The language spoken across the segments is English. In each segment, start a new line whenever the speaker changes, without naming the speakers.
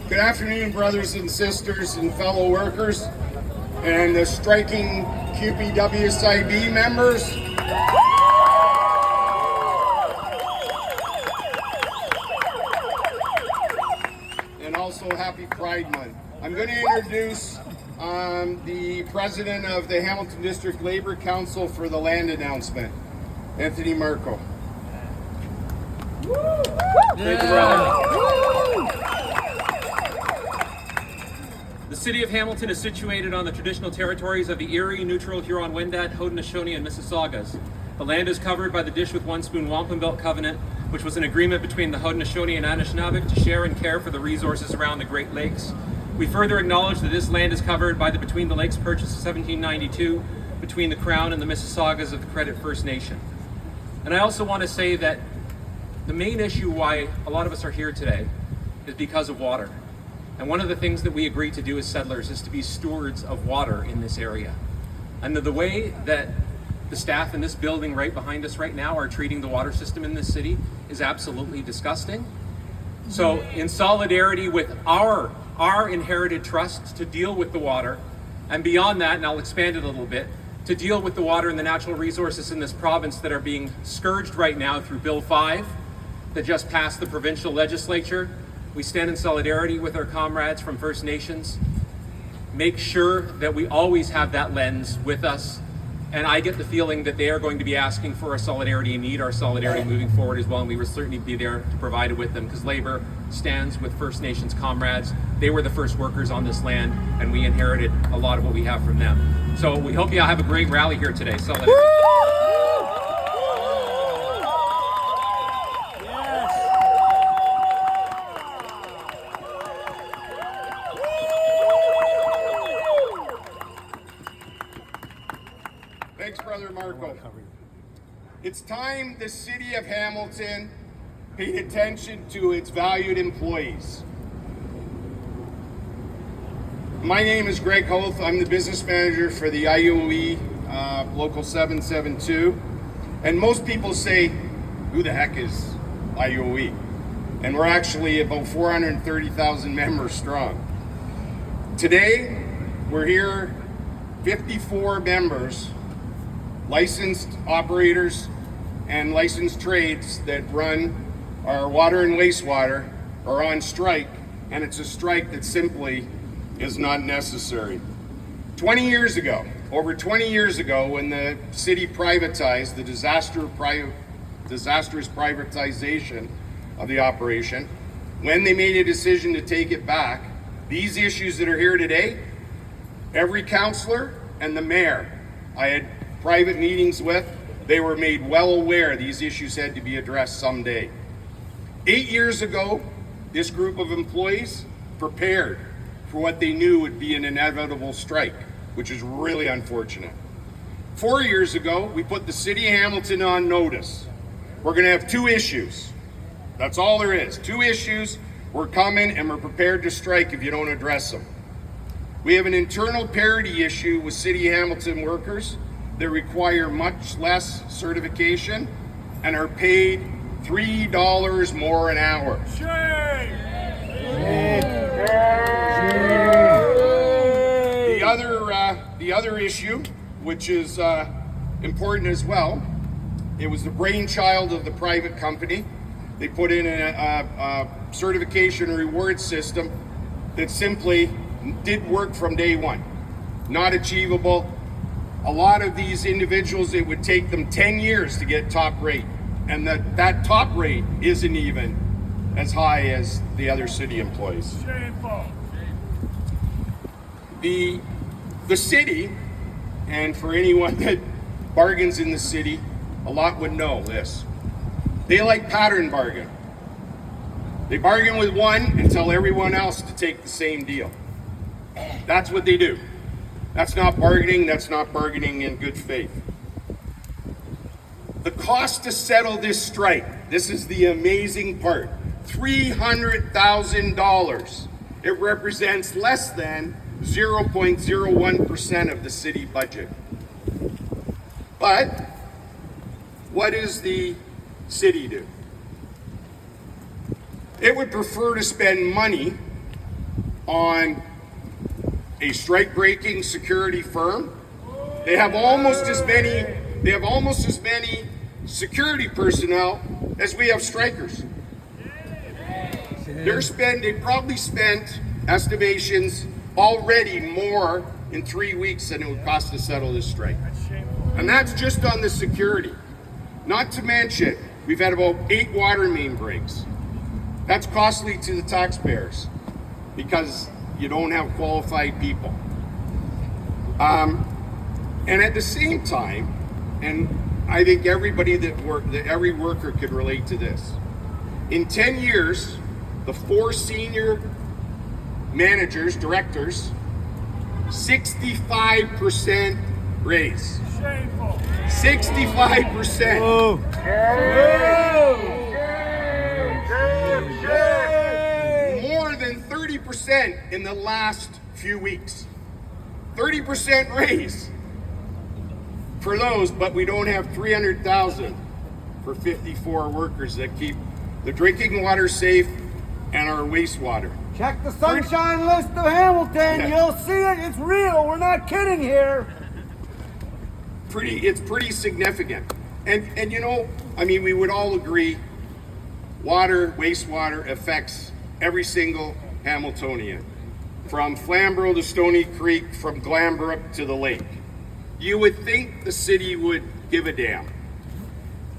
Good afternoon, brothers and sisters and fellow workers and the striking QPWSIB members. And also happy Pride Month. I'm going to introduce the president of the Hamilton District Labor Council for the land announcement, Anthony Marco.
Thank you, brother. The city of Hamilton is situated on the traditional territories of the Erie, Neutral, Huron-Wendat, Haudenosaunee, and Mississaugas. The land is covered by the Dish with One Spoon Wampum Belt Covenant, which was an agreement between the Haudenosaunee and Anishinaabeg to share and care for the resources around the Great Lakes. We further acknowledge that this land is covered by the Between the Lakes Purchase of 1792 between the Crown and the Mississaugas of the Credit First Nation. And I also want to say that the main issue why a lot of us are here today is because of water. And one of the things that we agreed to do as settlers is to be stewards of water in this area. And the way that the staff in this building right behind us right now are treating the water system in this city is absolutely disgusting. So in solidarity with our inherited trust to deal with the water, and beyond that, and I'll expand it a little bit, to deal with the water and the natural resources in this province that are being scourged right now through Bill 5 that just passed the provincial legislature, we stand in solidarity with our comrades from First Nations. Make sure that we always have that lens with us. And I get the feeling that they are going to be asking for our solidarity and need our solidarity moving forward as well. And we will certainly be there to provide it with them, because Labour stands with First Nations comrades. They were the first workers on this land, and we inherited a lot of what we have from them. So we hope you all have a great rally here today. Solidarity.
Thanks, Brother Marco. It's time the city of Hamilton paid attention to its valued employees. My name is Greg Hoth. I'm the business manager for the IUOE Local 772. And most people say, who the heck is IUOE? And we're actually about 430,000 members strong. Today, we're here, 54 members, licensed operators and licensed trades that run our water and wastewater are on strike, and it's a strike that simply is not necessary. 20 years ago, over 20 years ago, when the city privatized the disastrous privatization of the operation, when they made a decision to take it back, these issues that are here today, every councillor and the mayor I had private meetings with, they were made well aware these issues had to be addressed someday. 8 years ago, this group of employees prepared for what they knew would be an inevitable strike, which is really unfortunate. 4 years ago, we put the city of Hamilton on notice. We're gonna have two issues. That's all there is, two issues. We're coming and we're prepared to strike if you don't address them. We have an internal parity issue with City of Hamilton workers that require much less certification and are paid $3 more an hour.
Shame!
The other issue, which is important as well, it was the brainchild of the private company. They put in a certification reward system that simply did work from day one. Not achievable. A lot of these individuals, it would take them 10 years to get top rate. And that top rate isn't even as high as the other city employees.
Shameful.
The city, and for anyone that bargains in the city, a lot would know this. They like pattern bargain. They bargain with one and tell everyone else to take the same deal. That's what they do. That's not bargaining. That's not bargaining in good faith. The cost to settle this strike, this is the amazing part, $300,000. It represents less than 0.01% of the city budget. But what does the city do? It would prefer to spend money on a strike-breaking security firm. They have almost as many security personnel as we have strikers. They probably spent estimations already more in 3 weeks than it would cost to settle this strike. And that's just on the security. Not to mention, we've had about 8 water main breaks. That's costly to the taxpayers because you don't have qualified people. And at the same time, and I think every worker could relate to this. In 10 years, the 4 senior managers, directors, 65% raise.
Shameful.
65%.
Whoa.
More than 30% in the last few weeks. 30% raise for those, but we don't have 300,000 for 54 workers that keep the drinking water safe and our wastewater.
Check the sunshine list of Hamilton.
Yeah.
You'll see it. It's real. We're not kidding here.
It's pretty significant. And you know, I mean, we would all agree wastewater affects every single Hamiltonian. From Flamborough to Stony Creek, from Glanbrook to the lake. You would think the city would give a damn.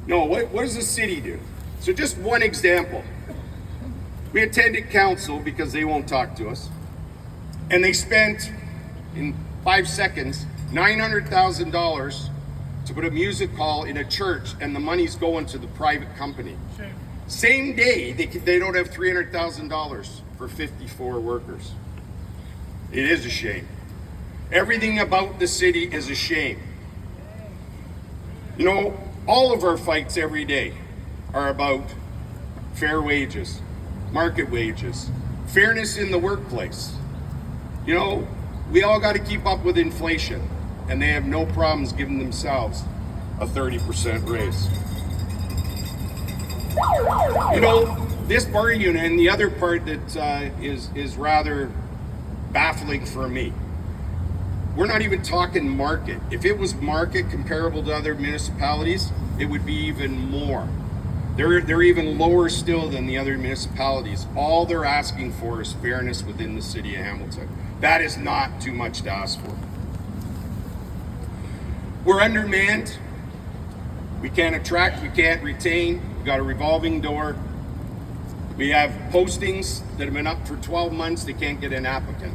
No, what does the city do? So just one example. We attended council because they won't talk to us. And they spent, in 5 seconds, $900,000 to put a music hall in a church, and the money's going to the private company.
Shame.
Same day, they don't have $300,000 for 54 workers. It is a shame. Everything about the city is a shame. You know, all of our fights every day are about fair wages, market wages, fairness in the workplace. You know, we all got to keep up with inflation, and they have no problems giving themselves a 30% raise. You know, this bar unit, and the other part that is rather baffling for me. We're not even talking market. If it was market comparable to other municipalities, it would be even more. They're even lower still than the other municipalities. All they're asking for is fairness within the city of Hamilton. That is not too much to ask for. We're undermanned. We can't attract, we can't retain. We've got a revolving door. We have postings that have been up for 12 months, they can't get an applicant.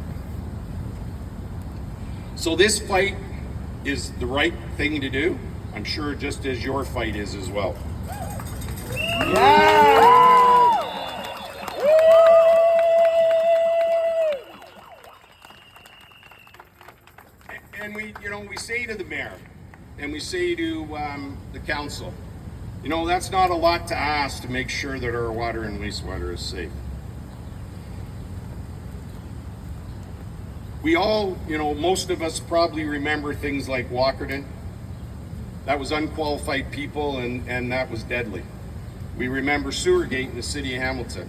So this fight is the right thing to do, I'm sure, just as your fight is as well. And we say to the mayor, and we say to the council, you know, that's not a lot to ask to make sure that our water and wastewater is safe. We all, you know, most of us probably remember things like Walkerton. That was unqualified people, and that was deadly. We remember Sewergate in the city of Hamilton.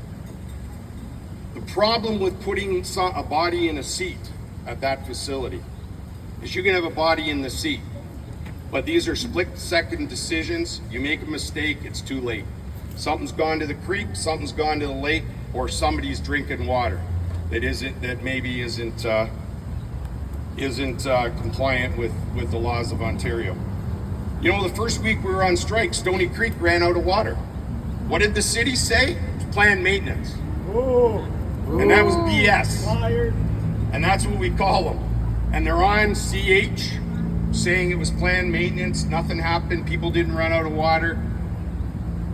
The problem with putting a body in a seat at that facility is you can have a body in the seat, but these are split-second decisions. You make a mistake, it's too late. Something's gone to the creek, something's gone to the lake, or somebody's drinking water that maybe isn't compliant with the laws of Ontario. You know, the first week we were on strike, Stony Creek ran out of water. What did the city say? Planned maintenance.
Ooh.
And that was BS.
Liar.
And that's what we call them. And they're on CH saying it was planned maintenance, nothing happened, people didn't run out of water.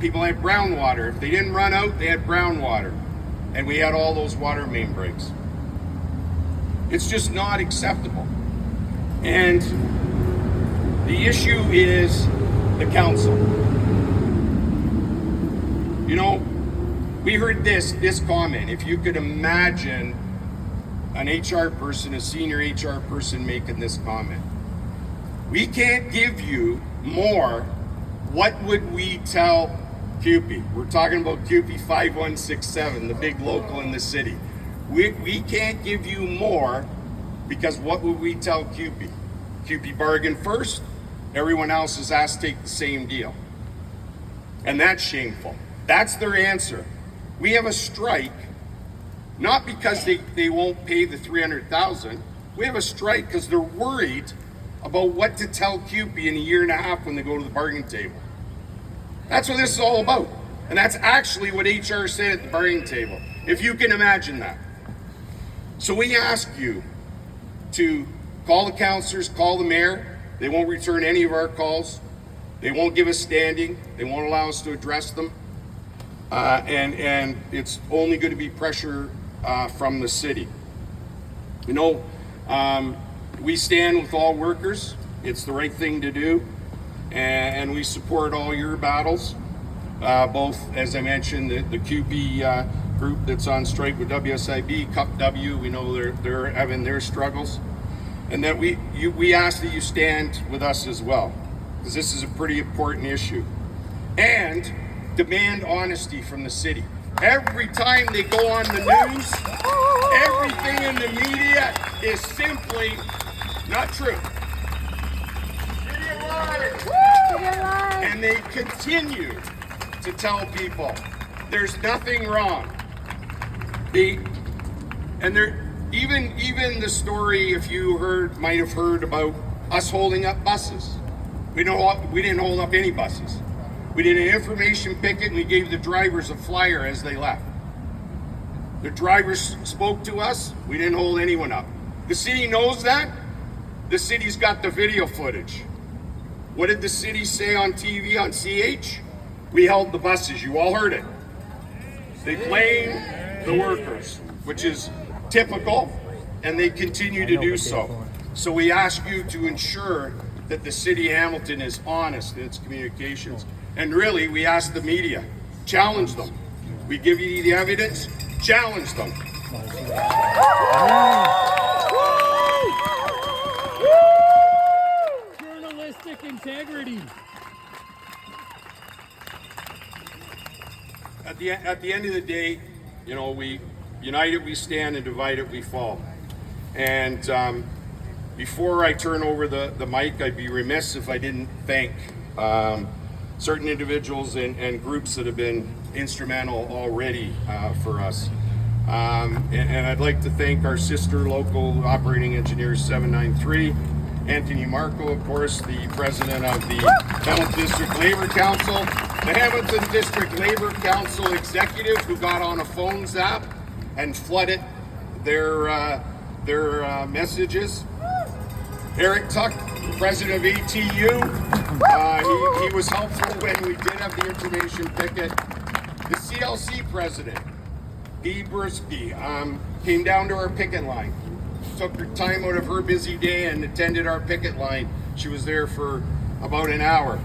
People had brown water. If they didn't run out, they had brown water. And we had all those water main breaks. It's just not acceptable. And the issue is the council. You know, we heard this comment. If you could imagine an HR person, a senior HR person making this comment. We can't give you more. What would we tell CUPE? We're talking about CUPE 5167, the big local in the city. We can't give you more, because what would we tell CUPE? CUPE bargained first, everyone else is asked to take the same deal. And that's shameful. That's their answer. We have a strike, not because they won't pay the $300,000. We have a strike because they're worried about what to tell CUPE in a year and a half when they go to the bargaining table. That's what this is all about. And that's actually what HR said at the bargaining table, if you can imagine that. So we ask you to call the councillors, call the mayor. They won't return any of our calls. They won't give us standing. They won't allow us to address them. And it's only going to be pressure from the city. You know, we stand with all workers. It's the right thing to do. And we support all your battles. Both, as I mentioned, the CUPE group that's on strike with WSIB, Cup W, we know they're having their struggles. And that we ask that you stand with us as well, because this is a pretty important issue. And demand honesty from the city. Every time they go on the news, everything in the media is simply not true. And they continue to tell people there's nothing wrong. Even the story, if you might have heard about us holding up buses. We didn't hold up any buses. We did an information picket and we gave the drivers a flyer as they left. The drivers spoke to us. We didn't hold anyone up. The city knows that. The city's got the video footage. What did the city say on TV on CH? We held the buses. You all heard it. They blame the workers, which is typical, and they continue to do so. So we ask you to ensure that the city of Hamilton is honest in its communications. And really, we ask the media, challenge them. We give you the evidence, challenge them.
Journalistic integrity.
At the end of the day, you know, we united we stand and divided we fall. And before I turn over the mic, I'd be remiss if I didn't thank certain individuals and groups that have been instrumental already for us. And I'd like to thank our sister local operating engineers 793, Anthony Marco, of course, the president of the Hamilton District Labor Council, the Hamilton District Labor Council executive who got on a phone zap and flooded their messages. Eric Tuck, president of ATU, he was helpful when we did have the information picket. The CLC president, Dee Bursky, came down to our picket line, took her time out of her busy day and attended our picket line. She was there for about an hour.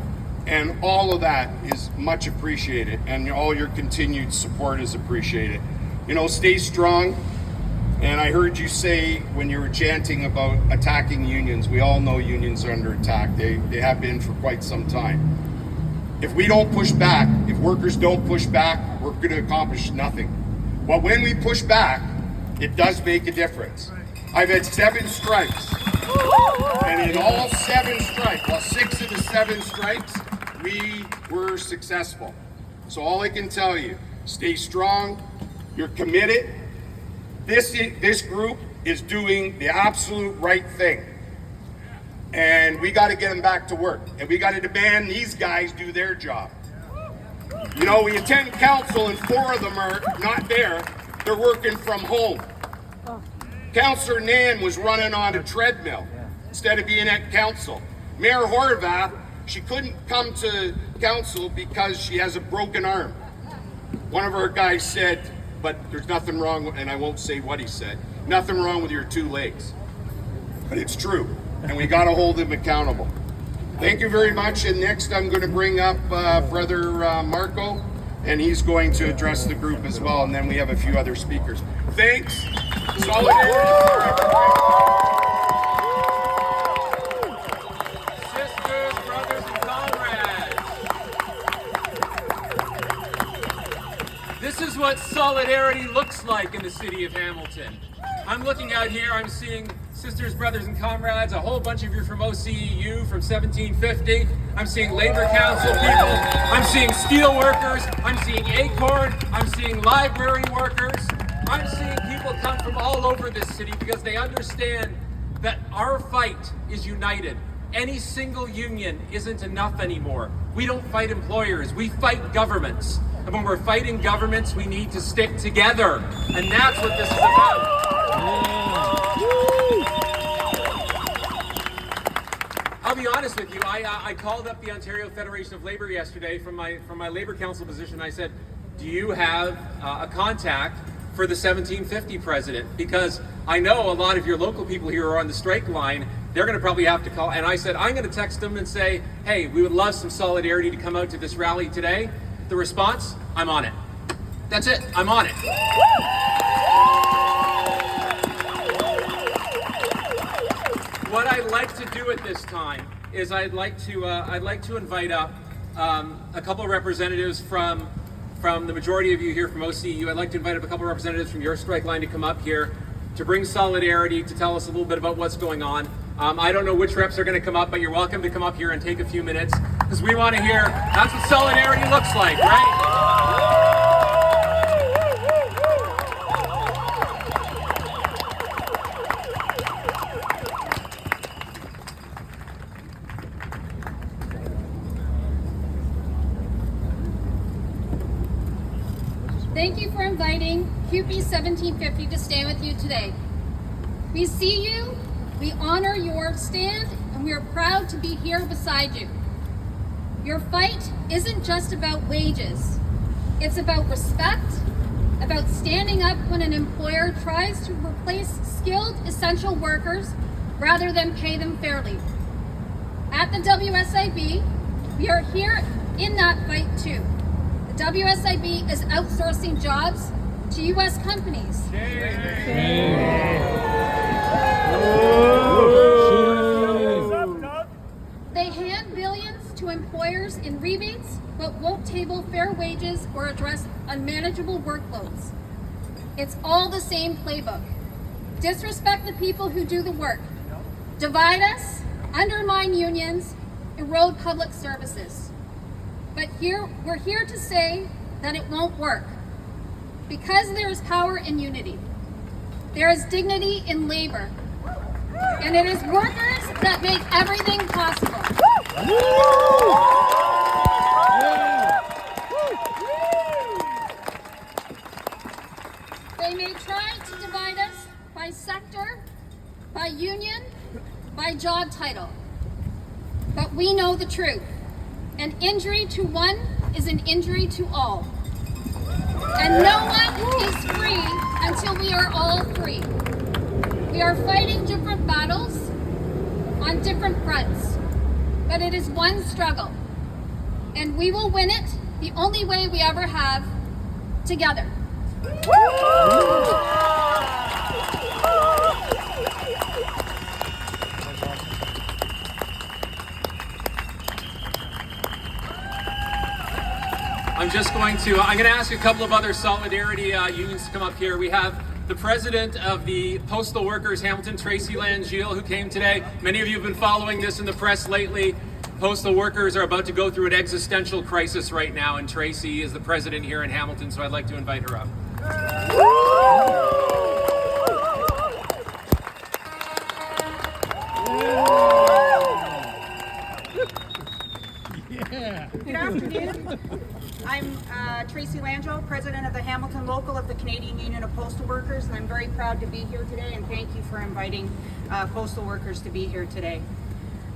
And all of that is much appreciated, and all your continued support is appreciated. You know, stay strong. And I heard you say when you were chanting about attacking unions, we all know unions are under attack. They have been for quite some time. If we don't push back, if workers don't push back, we're going to accomplish nothing. But when we push back, it does make a difference. I've had 7 strikes. And in all 7 strikes, well, 6 of the 7 strikes, we were successful. So all I can tell you, stay strong, you're committed. This group is doing the absolute right thing. And we got to get them back to work. And we got to demand these guys do their job. You know, we attend council and 4 of them are not there. They're working from home. Councillor Nan was running on a treadmill instead of being at council. Mayor Horvath, she couldn't come to council because she has a broken arm. One of our guys said, but there's nothing wrong, and I won't say what he said, nothing wrong with your 2 legs. But it's true, and we got to hold him accountable. Thank you very much, and next I'm going to bring up Brother Marco, and he's going to address the group as well, and then we have a few other speakers. Thanks. Solidarity.
Sisters, brothers, and comrades. This is what solidarity looks like in the city of Hamilton. I'm looking out here, I'm seeing sisters, brothers, and comrades, a whole bunch of you from OCEU, from 1750. I'm seeing Labor Council people, I'm seeing steel workers, I'm seeing Acorn, I'm seeing library workers. I'm seeing people come from all over this city because they understand that our fight is united. Any single union isn't enough anymore. We don't fight employers, we fight governments. And when we're fighting governments, we need to stick together. And that's what this is about. I'll be honest with you, I called up the Ontario Federation of Labour yesterday from my Labour Council position. I said, do you have a contact for the 1750 president? Because I know a lot of your local people here are on the strike line. They're going to probably have to call. And I said, I'm going to text them and say, hey, we would love some solidarity to come out to this rally today. The response, I'm on it. That's it, I'm on it. What I'd like to do at this time is I'd like to invite up a couple of representatives from the majority of you here from OCEU. I'd like to invite up a couple of representatives from your strike line to come up here to bring solidarity, to tell us a little bit about what's going on. I don't know which reps are going to come up, but you're welcome to come up here and take a few minutes because we want to hear that's what solidarity looks like, right?
Thank you for inviting QP 1750 to stand with you today. We see you, we honor your stand, and we are proud to be here beside you. Your fight isn't just about wages. It's about respect, about standing up when an employer tries to replace skilled essential workers rather than pay them fairly. At the WSIB, we are here in that fight too. The WSIB is outsourcing jobs to U.S. companies. They hand billions to employers in rebates, but won't table fair wages or address unmanageable workloads. It's all the same playbook. Disrespect the people who do the work. Divide us, undermine unions, erode public services. But we're here to say that it won't work. Because there is power in unity. There is dignity in labor. And it is workers that make everything possible. They may try to divide us by sector, by union, by job title. But we know the truth. An injury to one is an injury to all. And no one is free until we are all free. We are fighting different battles on different fronts, but it is one struggle. And we will win it the only way we ever have, together. I'm going to ask a couple of other solidarity unions to come up here. We have the president of the Postal Workers Hamilton, Tracy Langille, who came today. Many of you have been following this in the press lately. Postal workers are about to go through an existential crisis right now, and Tracy is the president here in Hamilton, so I'd like to invite her up.
Good afternoon. I'm Tracy Langille, president of the Hamilton Local of the Canadian Union of Postal Workers, and I'm very proud to be here today, and thank you for inviting postal workers to be here today.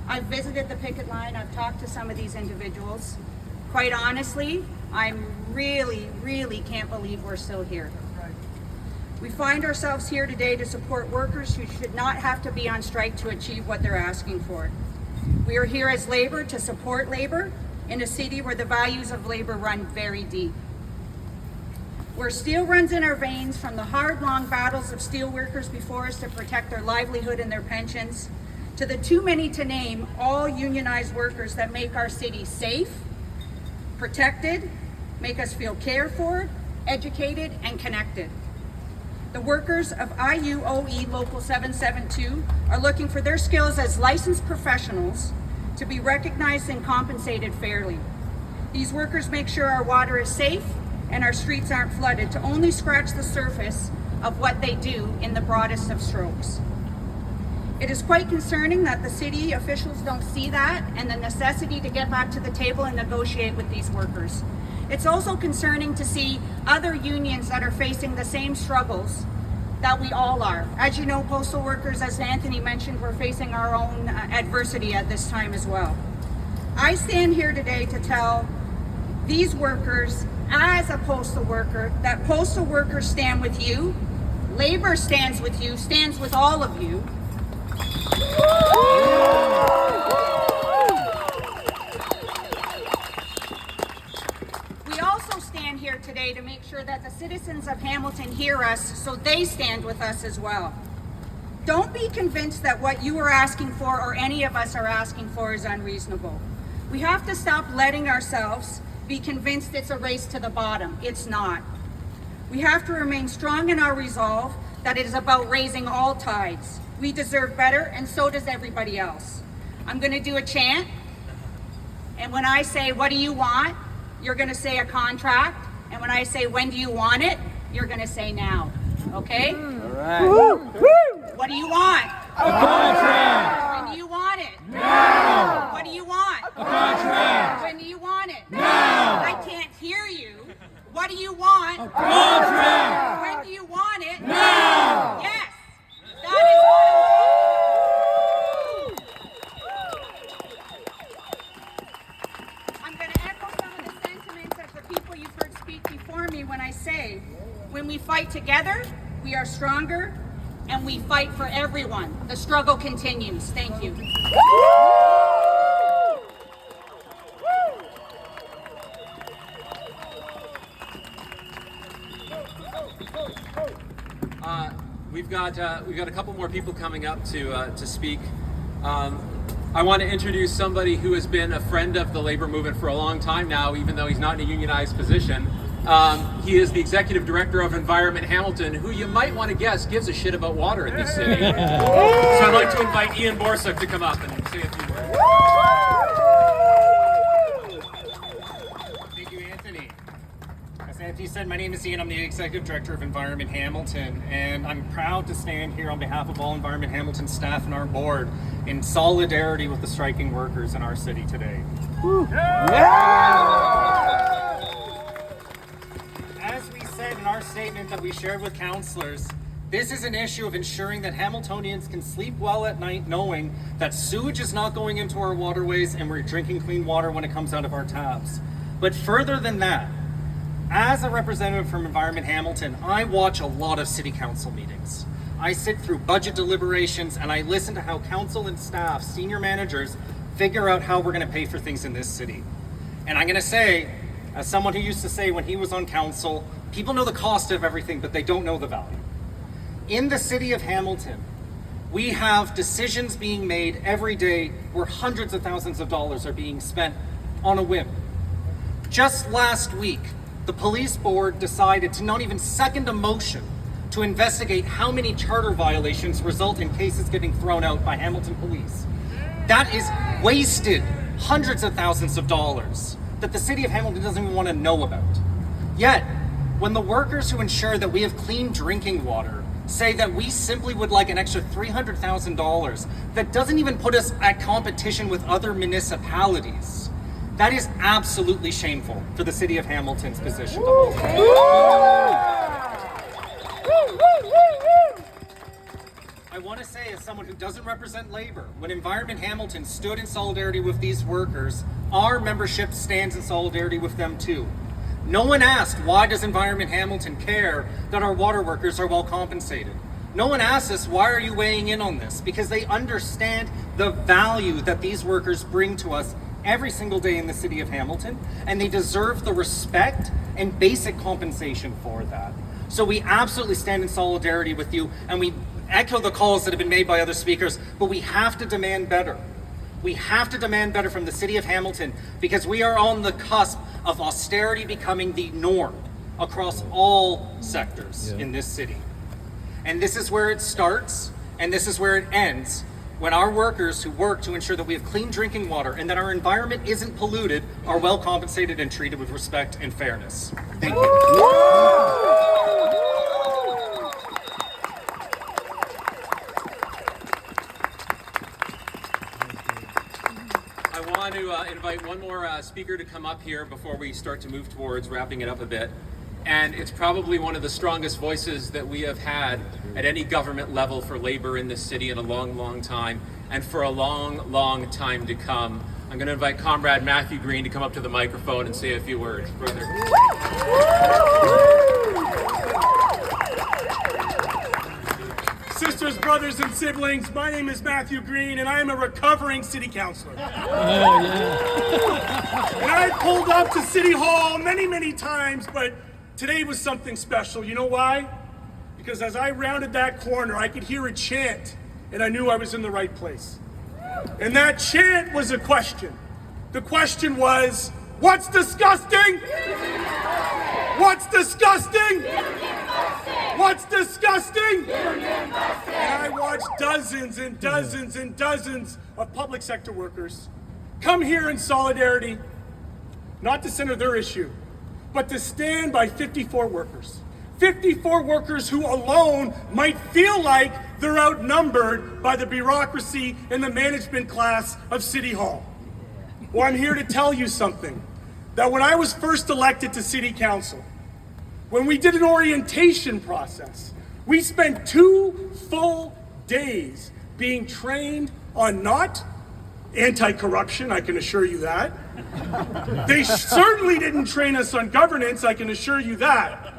I've visited the picket line, I've talked to some of these individuals. Quite honestly, I'm really can't believe we're still here. We find ourselves here today to support workers who should not have to be on strike to achieve what they're asking for. We are here as labor to support labor in a city where the values of labor run very deep. Where steel runs in our veins, from the hard, long battles of steel workers before us to protect their livelihood and their pensions, to the too many to name, all unionized workers that make our city safe, protected, make us feel cared for, educated, and connected. The workers of IUOE Local 772 are looking for their skills as licensed professionals to be recognized and compensated fairly. These workers make sure our water is safe and our streets aren't flooded, to only scratch the surface of what they do in the broadest of strokes. It is quite concerning that the city officials don't see that and the necessity to get back to the table and negotiate with these workers. It's also concerning to see other unions that are facing the same struggles that we all are. As you know, postal workers, as Anthony mentioned, we're facing our own adversity at this time as well. I stand here today to tell these workers, as a postal worker, that postal workers stand with you, labor stands with you, stands with all of you. We also stand here today to make sure that the citizens of Hamilton hear us, so they stand with us as well. Don't be convinced that what you are asking for, or any of us are asking for, is unreasonable. We have to stop letting ourselves be convinced it's a race to the bottom. It's not. We have to remain strong in our resolve that it is about raising all tides. We deserve better, and so does everybody else. I'm going to do a chant, and when I say, what do you want? You're going to say a contract, and when I say, when do you want it? You're going to say now, okay?
All right.
What do you want?
A contract!
When do you want it?
Now!
What do you want?
A contract!
When do you want it?
Now!
I can't hear you. What do you want?
A contract!
When do you want it?
Now!
Yes. That is what I'm going to echo some of the sentiments of the people you've heard speak before me when I say, when we fight together, we are stronger, and we fight for everyone. The struggle continues. Thank you.
We've got a couple more people coming up to speak. I want to introduce somebody who has been a friend of the labor movement for a long time now, even though he's not in a unionized position. He is the executive director of Environment Hamilton, who you might want to guess gives a shit about water in this city. So I'd like to invite Ian Borsuk to come up and say a few words.
Thank you, Anthony. As Anthony said, my name is Ian. I'm the executive director of Environment Hamilton, and I'm proud to stand here on behalf of all Environment Hamilton staff and our board in solidarity with the striking workers in our city today. As we said in our statement that we shared with councillors, this is an issue of ensuring that Hamiltonians can sleep well at night knowing that sewage is not going into our waterways and we're drinking clean water when it comes out of our taps. But further than that, as a representative from Environment Hamilton, I watch a lot of city council meetings. I sit through budget deliberations and I listen to how council and staff, senior managers, figure out how we're going to pay for things in this city. And I'm going to say, as someone who used to say when he was on council, people know the cost of everything, but they don't know the value. In the city of Hamilton, we have decisions being made every day where hundreds of thousands of dollars are being spent on a whim. Just last week, the police board decided to not even second a motion to investigate how many charter violations result in cases getting thrown out by Hamilton police. That is wasted hundreds of thousands of dollars that the city of Hamilton doesn't even want to know about. Yet, when the workers who ensure that we have clean drinking water say that we simply would like an extra $300,000 that doesn't even put us at competition with other municipalities, that is absolutely shameful for the city of Hamilton's position. I want to say, as someone who doesn't represent labor, when Environment Hamilton stood in solidarity with these workers, our membership stands in solidarity with them too. No one asked, why does Environment Hamilton care that our water workers are well compensated? No one asked us, why are you weighing in on this? Because they understand the value that these workers bring to us every single day in the city of Hamilton, and they deserve the respect and basic compensation for that. So we absolutely stand in solidarity with you, and we echo the calls that have been made by other speakers, but we have to demand better. We have to demand better from the city of Hamilton because we are on the cusp of austerity becoming the norm. across all sectors in this city. And this is where it starts, and this is where it ends, when our workers who work to ensure that we have clean drinking water and that our environment isn't polluted are well compensated and treated with respect and fairness. Thank you.
I want to invite one more speaker to come up here before we start to move towards wrapping it up a bit. And it's probably one of the strongest voices that we have had at any government level for labor in this city in a long, long time, and for a long, long time to come. I'm going to invite Comrade Matthew Green to come up to the microphone and say a few words. Brother.
Sisters, brothers, and siblings, my name is Matthew Green, and I am a recovering city councilor. And I pulled up to City Hall many, many times, but today was something special. You know why? Because as I rounded that corner, I could hear a chant, and I knew I was in the right place. And that chant was a question. The question was, what's disgusting? What's disgusting? What's disgusting? And I watched dozens and dozens and dozens of public sector workers come here in solidarity, not to center their issue, but to stand by 54 workers. 54 workers who alone might feel like they're outnumbered by the bureaucracy and the management class of City Hall. Well, I'm here to tell you something, that when I was first elected to City Council, when we did an orientation process, we spent 2 full days being trained on not anti-corruption, I can assure you that. They certainly didn't train us on governance, I can assure you that.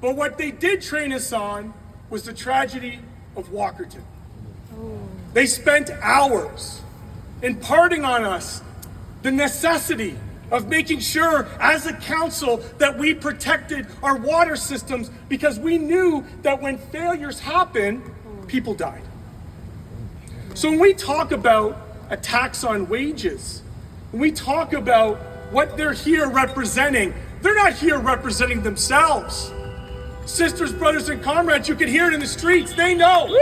But what they did train us on was the tragedy of Walkerton. They spent hours imparting on us the necessity of making sure as a council that we protected our water systems, because we knew that when failures happen, people died. So when we talk about a tax on wages, when we talk about what they're here representing, they're not here representing themselves. Sisters, brothers, and comrades, you can hear it in the streets. They know. As a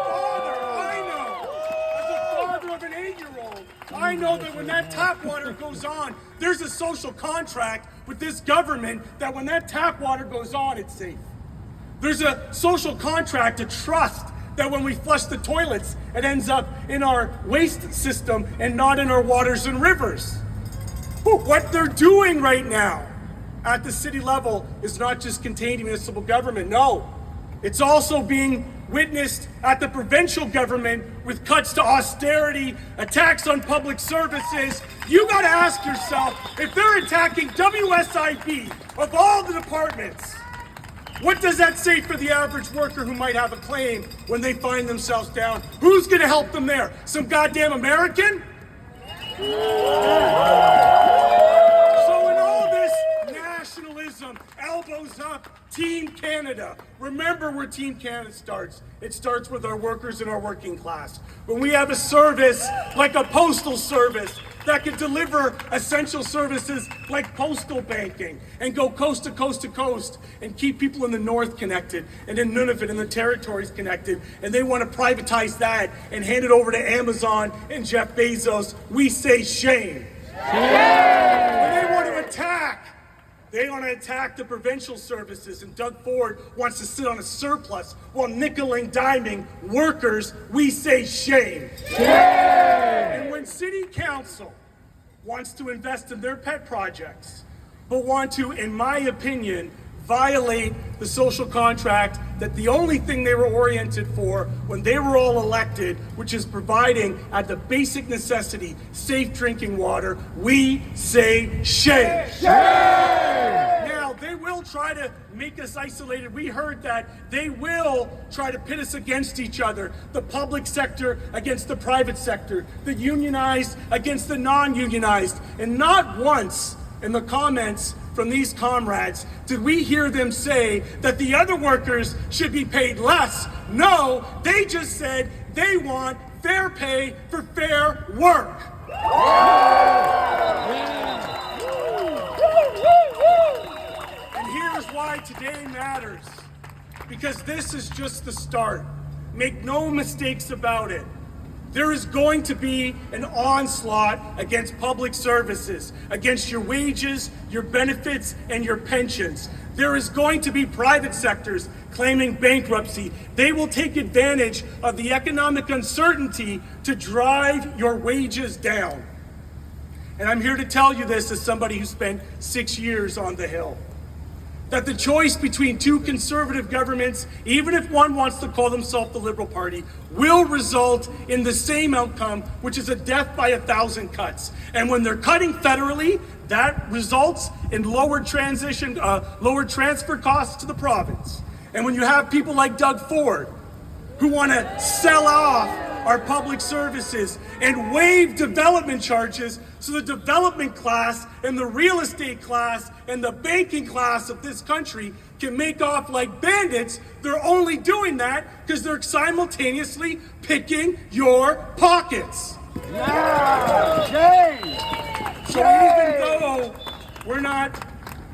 father, I know. As a father of an 8-year-old, I know that when that tap water goes on, there's a social contract with this government that when that tap water goes on, it's safe. There's a social contract, a trust, that when we flush the toilets, it ends up in our waste system and not in our waters and rivers. What they're doing right now at the city level is not just contained in municipal government, no. It's also being witnessed at the provincial government with cuts to austerity, attacks on public services. You gotta ask yourself, if they're attacking WSIB of all the departments, what does that say for the average worker who might have a claim when they find themselves down? Who's gonna help them there? Some goddamn American? So in all this nationalism, elbows up, Team Canada. Remember where Team Canada starts. It starts with our workers and our working class. When we have a service like a postal service that can deliver essential services like postal banking and go coast to coast to coast and keep people in the north connected and in Nunavut and the territories connected, and they want to privatize that and hand it over to Amazon and Jeff Bezos, we say shame. When they want to attack, they want to attack the provincial services, and Doug Ford wants to sit on a surplus while nickel and diming workers. We say shame. And when City Council wants to invest in their pet projects, but want to, in my opinion, violate the social contract that the only thing they were oriented for when they were all elected, which is providing at the basic necessity, safe drinking water, we say shame. Now, they will try to make us isolated. We heard that they will try to pit us against each other, the public sector against the private sector, the unionized against the non-unionized, and not once in the comments from these comrades did we hear them say that the other workers should be paid less. No, they just said they want fair pay for fair work. And why today matters. Because this is just the start. Make no mistakes about it. There is going to be an onslaught against public services, against your wages, your benefits, and your pensions. There is going to be private sectors claiming bankruptcy. They will take advantage of the economic uncertainty to drive your wages down. And I'm here to tell you this as somebody who spent 6 years on the Hill. That the choice between two conservative governments, even if one wants to call themselves the Liberal Party, will result in the same outcome, which is a death by 1,000 cuts. And when they're cutting federally, that results in lower transfer costs to the province. And when you have people like Doug Ford, who want to sell off our public services and waive development charges so the development class and the real estate class and the banking class of this country can make off like bandits, they're only doing that because they're simultaneously picking your pockets. So even though we're not,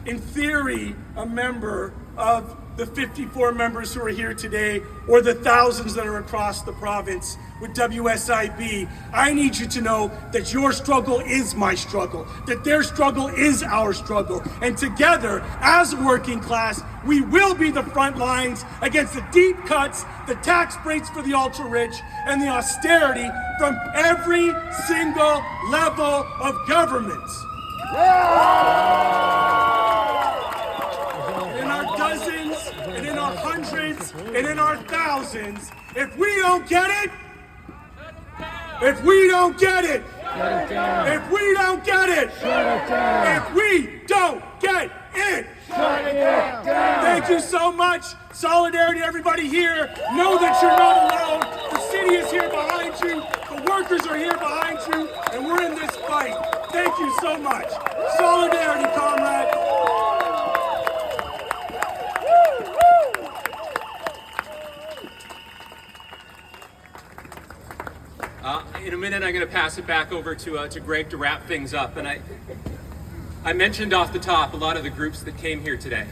in theory, a member of the 54 members who are here today, or the thousands that are across the province with WSIB, I need you to know that your struggle is my struggle, that their struggle is our struggle. And together, as a working class, we will be the front lines against the deep cuts, the tax breaks for the ultra-rich, and the austerity from every single level of government. In our dozens, and in our hundreds, and in our thousands, if we don't get it, if we don't get it, if we don't get it, if we don't get it, thank you so much. Solidarity, everybody here. Know that you're not alone. The city is here behind you. The workers are here behind you. And we're in this fight. Thank you so much. Solidarity, comrade.
In a minute, I'm going to pass it back over to Greg to wrap things up. And I mentioned off the top a lot of the groups that came here today.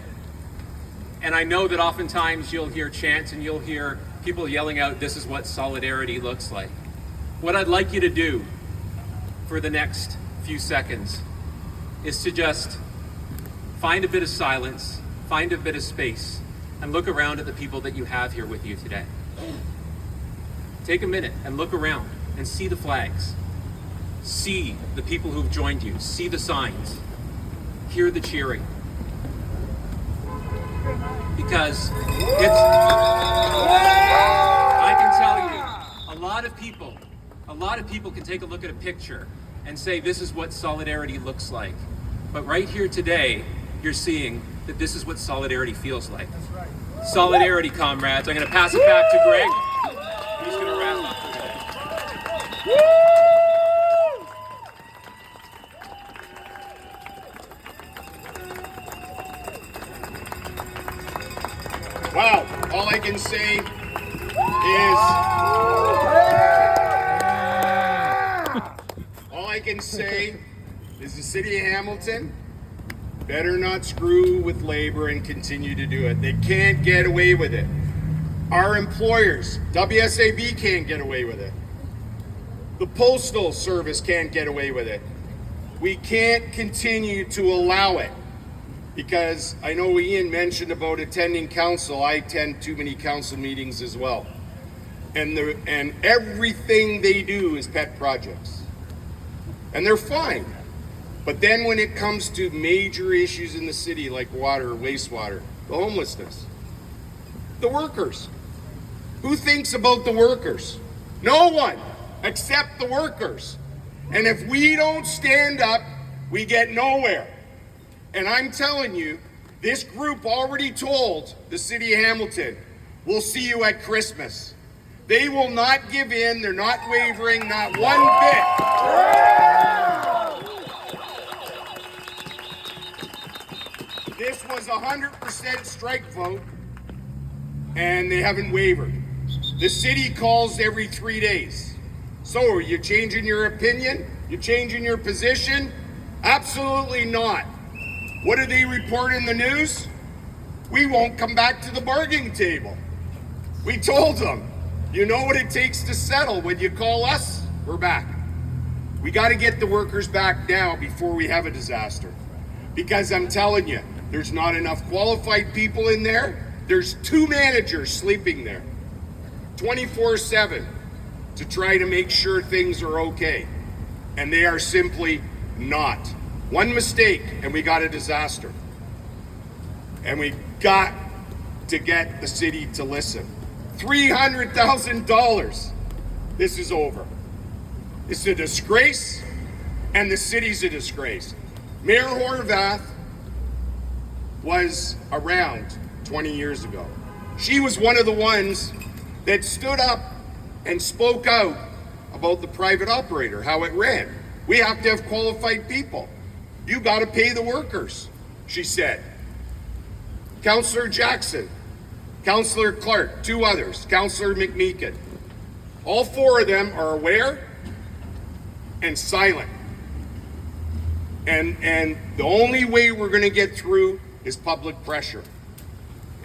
And I know that oftentimes you'll hear chants and you'll hear people yelling out, "This is what solidarity looks like." What I'd like you to do for the next few seconds is to just find a bit of silence, find a bit of space, and look around at the people that you have here with you today. Take a minute and look around and see the flags. See the people who've joined you. See the signs. Hear the cheering. Because I can tell you, a lot of people can take a look at a picture and say, this is what solidarity looks like. But right here today, you're seeing that this is what solidarity feels like. That's right. Solidarity, comrades. I'm going to pass it back to Greg. He's going to wrap up for today.
Wow, all I can say is the city of Hamilton better not screw with labor and continue to do it. They can't get away with it. Our employers, WSAB can't get away with it. The Postal Service can't get away with it. We can't continue to allow it. Because I know Ian mentioned about attending council. I attend too many council meetings as well. And everything they do is pet projects. And they're fine. But then when it comes to major issues in the city like water, wastewater, the homelessness, the workers, who thinks about the workers? No one except the workers. And if we don't stand up, we get nowhere. And I'm telling you, this group already told the city of Hamilton, we'll see you at Christmas. They will not give in. They're not wavering, not one bit. This was 100% strike vote, and they haven't wavered. The city calls every 3 days. So are you changing your opinion? You changing your position? Absolutely not. What do they report in the news? we won't come back to the bargaining table. We told them, you know what it takes to settle. When you call us, we're back. We got to get the workers back now before we have a disaster. Because I'm telling you, there's not enough qualified people in there. There's 2 managers sleeping there 24/7 to try to make sure things are okay. And they are simply not. One mistake and we got a disaster. And we got to get the city to listen. $300,000. This is over. It's a disgrace, and the city's a disgrace. Mayor Horvath was around 20 years ago. She was one of the ones that stood up and spoke out about the private operator, how it ran. We have to have qualified people. You got to pay the workers, she said. Councillor Jackson, Councillor Clark, 2 others, Councillor McMeekin. All 4 of them are aware and silent. And the only way we're going to get through is public pressure.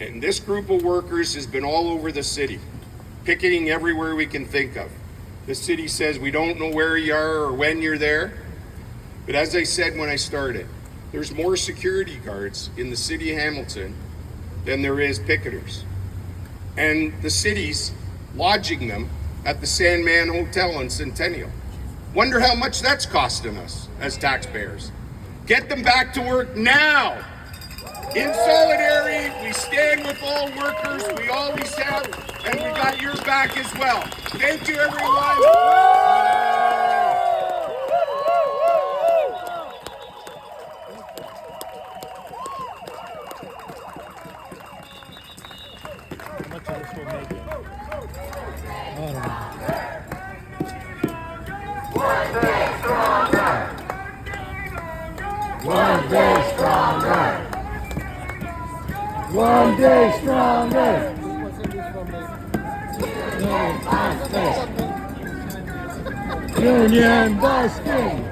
And this group of workers has been all over the city, picketing everywhere we can think of. The city says we don't know where you are or when you're there. But as I said when I started, there's more security guards in the city of Hamilton than there is picketers. And the city's lodging them at the Sandman Hotel in Centennial. Wonder how much that's costing us as taxpayers. Get them back to work now. In solidarity, we stand with all workers. We always have, and we got your back as well. Thank you, everyone.
One day stronger. One day stronger. Union busting.